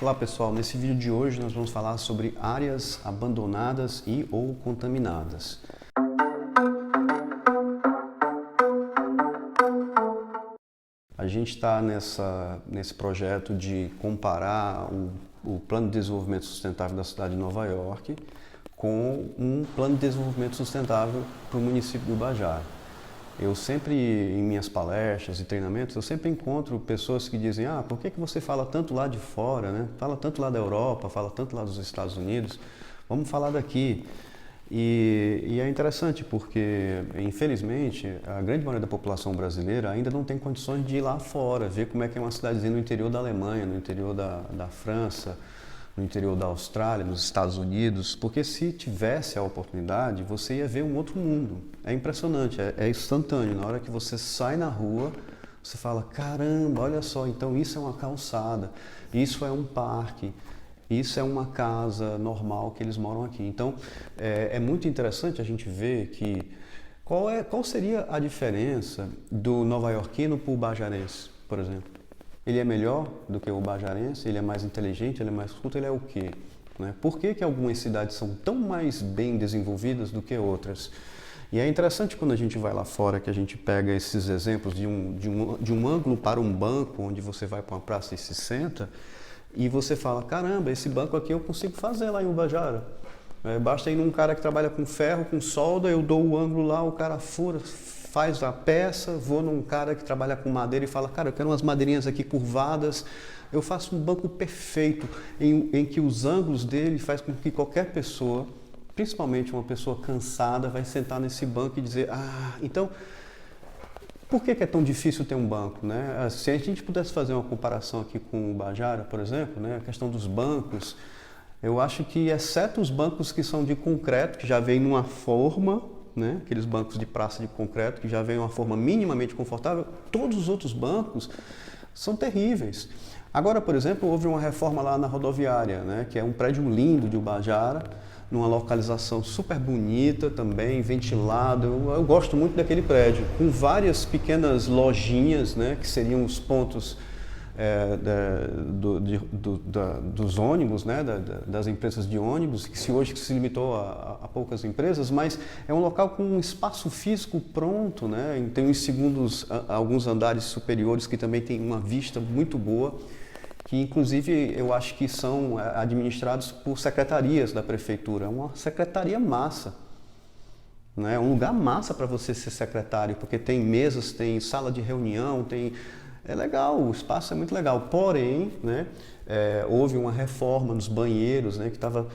Olá pessoal, nesse vídeo de hoje nós vamos falar sobre áreas abandonadas e ou contaminadas. A gente está nesse projeto de comparar o Plano de Desenvolvimento Sustentável da cidade de Nova York com um Plano de Desenvolvimento Sustentável para o município de Ubajara. Eu sempre, em minhas palestras e treinamentos, eu sempre encontro pessoas que dizem: por que você fala tanto lá de fora, né? Fala tanto lá da Europa, fala tanto lá dos Estados Unidos, vamos falar daqui. E é interessante porque, infelizmente, a grande maioria da população brasileira ainda não tem condições de ir lá fora, ver como é que é uma cidadezinha no interior da Alemanha, no interior da França, no interior da Austrália, nos Estados Unidos, porque se tivesse a oportunidade, você ia ver um outro mundo. É impressionante, é instantâneo. Na hora que você sai na rua, você fala: caramba, olha só, então isso é uma calçada, isso é um parque, isso é uma casa normal que eles moram aqui. Então, é muito interessante a gente ver que qual seria a diferença do nova-iorquino para o bajarense, por exemplo. Ele é melhor do que o bajarense? Ele é mais inteligente? Ele é mais culto? Ele é o quê? Né? Por que algumas cidades são tão mais bem desenvolvidas do que outras? E é interessante quando a gente vai lá fora, que a gente pega esses exemplos de um ângulo para um banco, onde você vai para uma praça e se senta, e você fala: caramba, esse banco aqui eu consigo fazer lá em Ubajara. Basta ir num cara que trabalha com ferro, com solda, eu dou o ângulo lá, o cara fura, faz a peça, vou num cara que trabalha com madeira e fala: cara, eu quero umas madeirinhas aqui curvadas, eu faço um banco perfeito, em que os ângulos dele faz com que qualquer pessoa, principalmente uma pessoa cansada, vai sentar nesse banco e dizer: então, por que é tão difícil ter um banco, né? Se a gente pudesse fazer uma comparação aqui com o Ubajara, por exemplo, né, a questão dos bancos, eu acho que, exceto os bancos que são de concreto, que já vem numa forma, né, aqueles bancos de praça de concreto, que já vem uma forma minimamente confortável, todos os outros bancos são terríveis. Agora, por exemplo, houve uma reforma lá na rodoviária, né, que é um prédio lindo de Ubajara, numa localização super bonita também, ventilado. Eu gosto muito daquele prédio, com várias pequenas lojinhas, né, que seriam os pontos dos ônibus, né, das empresas de ônibus, que hoje se limitou a poucas empresas, mas é um local com um espaço físico pronto, né, tem uns segundos, alguns andares superiores que também tem uma vista muito boa, que inclusive eu acho que são administrados por secretarias da prefeitura. É uma secretaria massa, né? É um lugar massa para você ser secretário, porque tem mesas, tem sala de reunião, é legal, o espaço é muito legal. Porém, né, houve uma reforma nos banheiros, né, que estava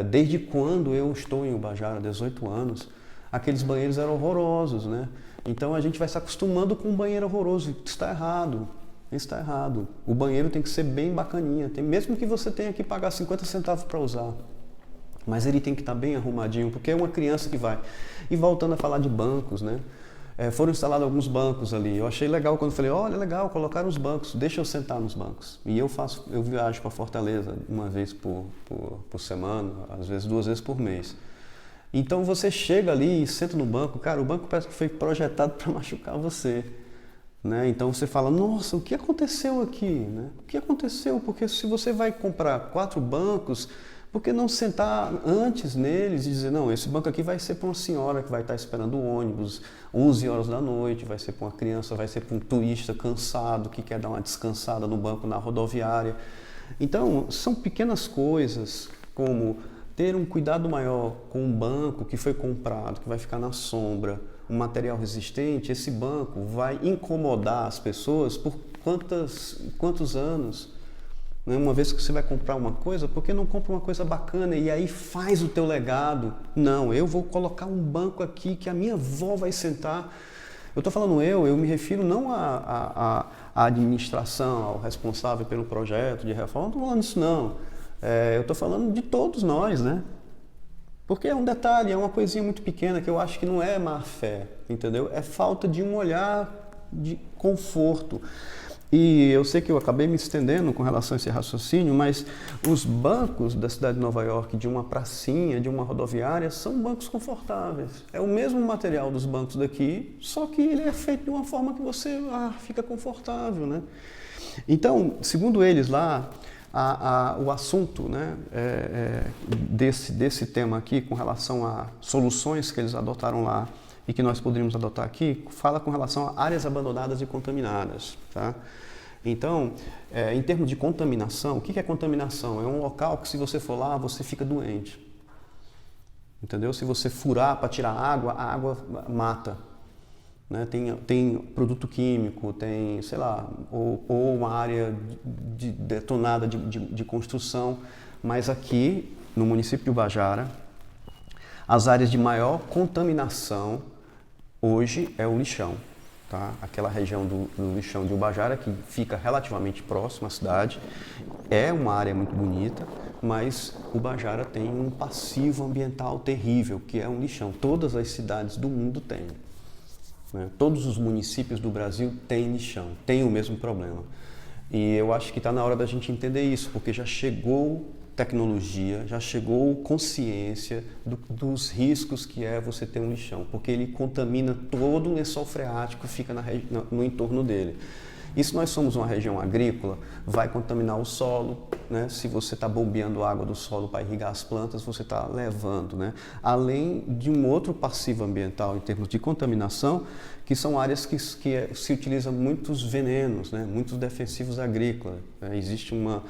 desde quando eu estou em Ubajara, 18 anos, aqueles banheiros eram horrorosos, né? Então a gente vai se acostumando com um banheiro horroroso. Isso está errado. Isso está errado. O banheiro tem que ser bem bacaninha, mesmo que você tenha que pagar 50 centavos para usar. Mas ele tem que estar bem arrumadinho, porque é uma criança que vai. E voltando a falar de bancos, né? Foram instalados alguns bancos ali. Eu achei legal quando falei: olha, legal, colocaram os bancos, deixa eu sentar nos bancos. E eu viajo para Fortaleza uma vez por semana, às vezes 2 vezes por mês. Então você chega ali e senta no banco, cara, o banco parece que foi projetado para machucar você. Né? Então você fala: nossa, o que aconteceu aqui? Né? O que aconteceu? Porque se você vai comprar 4 bancos, por que não sentar antes neles e dizer: não, esse banco aqui vai ser para uma senhora que vai estar esperando o ônibus 11 horas da noite, vai ser para uma criança, vai ser para um turista cansado que quer dar uma descansada no banco na rodoviária. Então, são pequenas coisas, como ter um cuidado maior com um banco que foi comprado, que vai ficar na sombra, um material resistente. Esse banco vai incomodar as pessoas por quantos anos? Uma vez que você vai comprar uma coisa, por que não compra uma coisa bacana e aí faz o teu legado? Não, eu vou colocar um banco aqui que a minha avó vai sentar. Eu estou falando eu me refiro não à administração, ao responsável pelo projeto de reforma, não estou falando isso não. Eu estou falando de todos nós, né? Porque é um detalhe, é uma coisinha muito pequena que eu acho que não é má fé, entendeu? É falta de um olhar de conforto. E eu sei que eu acabei me estendendo com relação a esse raciocínio, mas os bancos da cidade de Nova York, de uma pracinha, de uma rodoviária, são bancos confortáveis. É o mesmo material dos bancos daqui, só que ele é feito de uma forma que você fica confortável, né? Então, segundo eles lá, o assunto, né, desse tema aqui, com relação a soluções que eles adotaram lá e que nós poderíamos adotar aqui, fala com relação a áreas abandonadas e contaminadas. Tá? Então, em termos de contaminação, o que é contaminação? É um local que, se você for lá, você fica doente. Entendeu? Se você furar para tirar água, a água mata. Né? Tem produto químico, tem, sei lá, ou uma área detonada de construção, mas aqui no município de Ubajara, as áreas de maior contaminação hoje é o lixão. Tá? Aquela região do lixão de Ubajara, que fica relativamente próximo à cidade, é uma área muito bonita, mas Ubajara tem um passivo ambiental terrível, que é um lixão. Todas as cidades do mundo têm. Né? Todos os municípios do Brasil têm lixão, têm o mesmo problema. E eu acho que está na hora da gente entender isso, porque já chegou tecnologia, já chegou consciência dos riscos que é você ter um lixão, porque ele contamina todo o lençol freático que fica no entorno dele. E se nós somos uma região agrícola, vai contaminar o solo, né? Se você está bombeando água do solo para irrigar as plantas, você está levando, né? Além de um outro passivo ambiental em termos de contaminação, que são áreas que se utilizam muitos venenos, né? Muitos defensivos agrícolas. Existe uma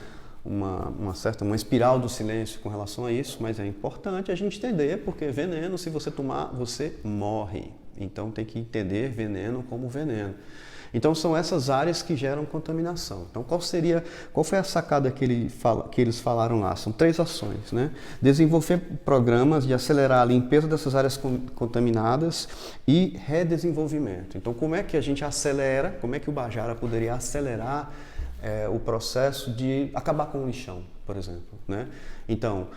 espiral do silêncio com relação a isso, mas é importante a gente entender, porque veneno, se você tomar, você morre. Então tem que entender veneno como veneno. Então são essas áreas que geram contaminação. Então qual foi a sacada que eles falaram lá? São 3 ações, né? Desenvolver programas de acelerar a limpeza dessas áreas contaminadas e redesenvolvimento. Então como é que a gente acelera, como é que o Ubajara poderia acelerar o processo de acabar com o lixão, por exemplo, né? Então,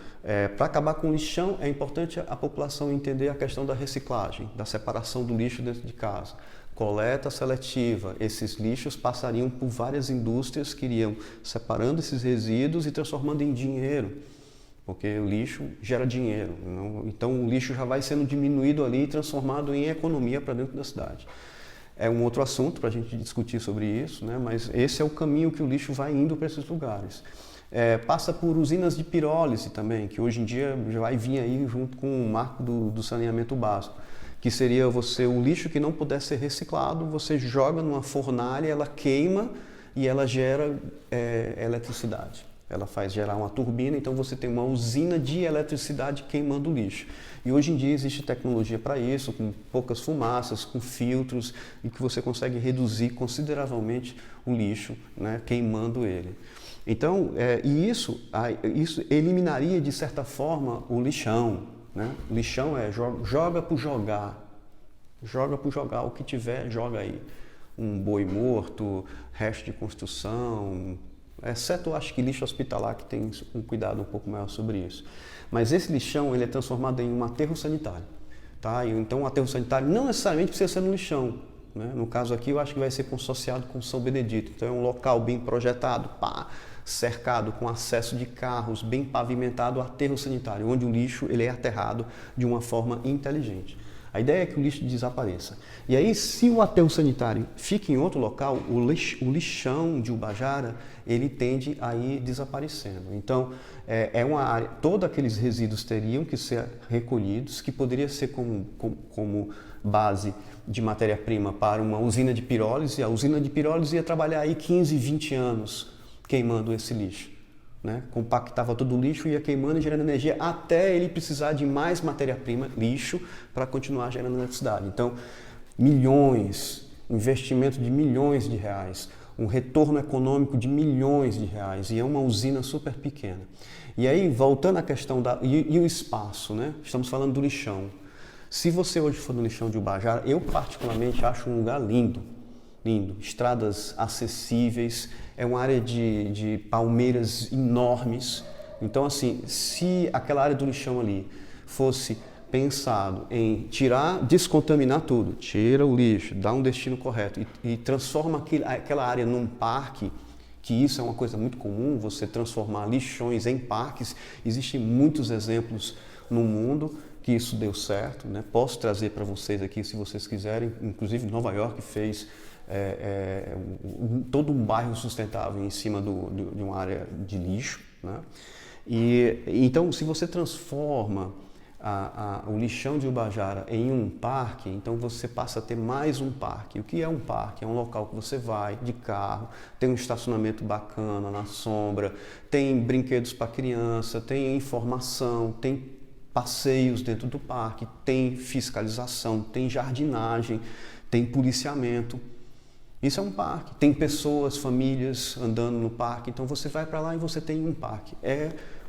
para acabar com o lixão, é importante a população entender a questão da reciclagem, da separação do lixo dentro de casa. Coleta seletiva, esses lixos passariam por várias indústrias que iriam separando esses resíduos e transformando em dinheiro, porque o lixo gera dinheiro. Então, o lixo já vai sendo diminuído ali e transformado em economia para dentro da cidade. É um outro assunto para a gente discutir sobre isso, né? Mas esse é o caminho que o lixo vai indo para esses lugares. Passa por usinas de pirólise também, que hoje em dia já vai vir aí junto com o marco do saneamento básico, que seria o lixo que não puder ser reciclado, você joga numa fornalha, ela queima e ela gera eletricidade. Ela faz gerar uma turbina, então você tem uma usina de eletricidade queimando o lixo. E hoje em dia existe tecnologia para isso, com poucas fumaças, com filtros, e que você consegue reduzir consideravelmente o lixo, né, queimando ele. Então, isso eliminaria, de certa forma, o lixão. Né? O lixão joga por jogar. Joga por jogar, o que tiver, joga aí. Um boi morto, resto de construção, exceto, acho que lixo hospitalar, que tem um cuidado um pouco maior sobre isso. Mas esse lixão, ele é transformado em um aterro sanitário. Tá? Então, o aterro sanitário não necessariamente precisa ser no lixão. Né? No caso aqui, eu acho que vai ser consorciado com São Benedito. Então, é um local bem projetado, cercado, com acesso de carros, bem pavimentado, aterro sanitário, onde o lixo ele é aterrado de uma forma inteligente. A ideia é que o lixo desapareça. E aí, se o aterro sanitário fica em outro local, o lixão de Ubajara, ele tende a ir desaparecendo. Então, é uma área, todos aqueles resíduos teriam que ser recolhidos, que poderia ser como base de matéria-prima para uma usina de pirólise. A usina de pirólise ia trabalhar aí 15, 20 anos queimando esse lixo. Né? Compactava todo o lixo e ia queimando e gerando energia até ele precisar de mais matéria-prima, lixo, para continuar gerando eletricidade. Então, investimento de milhões de reais, um retorno econômico de milhões de reais, e é uma usina super pequena. E aí, voltando à questão e o espaço, né? Estamos falando do lixão. Se você hoje for no lixão de Ubajara, eu particularmente acho um lugar lindo. Lindo, estradas acessíveis, é uma área de palmeiras enormes. Então, assim, se aquela área do lixão ali fosse pensado em descontaminar tudo, tira o lixo, dá um destino correto e transforma aquela área num parque, que isso é uma coisa muito comum, você transformar lixões em parques. Existem muitos exemplos no mundo que isso deu certo, né? Posso trazer para vocês aqui, se vocês quiserem, inclusive Nova York fez todo um bairro sustentável em cima de uma área de lixo, né? E então, se você transforma o lixão de Ubajara em um parque, então você passa a ter mais um parque. O que é um parque? É um local que você vai de carro, tem um estacionamento bacana na sombra, tem brinquedos para criança, tem informação, tem passeios dentro do parque, tem fiscalização, tem jardinagem, tem policiamento. Isso é um parque. Tem pessoas, famílias andando no parque, então você vai para lá e você tem um parque.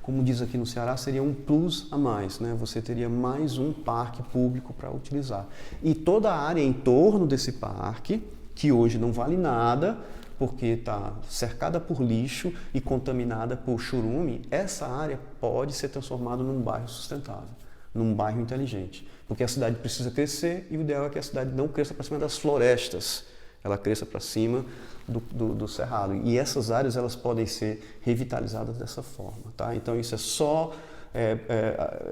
Como diz aqui no Ceará, seria um plus a mais, né? Você teria mais um parque público para utilizar. E toda a área em torno desse parque, que hoje não vale nada, porque está cercada por lixo e contaminada por churume, essa área pode ser transformada num bairro sustentável, num bairro inteligente. Porque a cidade precisa crescer e o ideal é que a cidade não cresça para cima das florestas, ela cresça para cima do cerrado. E essas áreas elas podem ser revitalizadas dessa forma, tá? Então isso é só...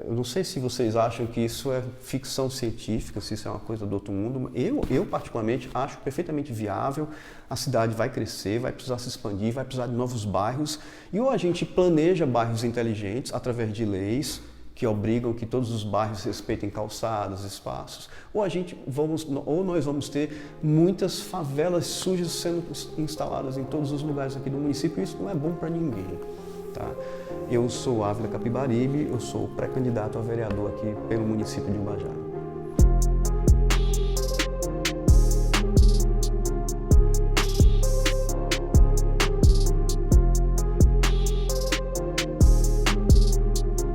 eu não sei se vocês acham que isso é ficção científica, se isso é uma coisa do outro mundo. Eu particularmente acho perfeitamente viável. A cidade vai crescer, vai precisar se expandir, vai precisar de novos bairros. E ou a gente planeja bairros inteligentes através de leis que obrigam que todos os bairros respeitem calçadas, espaços, ou nós vamos ter muitas favelas sujas sendo instaladas em todos os lugares aqui do município, e isso não é bom para ninguém, tá? Eu sou Ávila Capibaribe, eu sou pré-candidato a vereador aqui pelo município de Ubajara.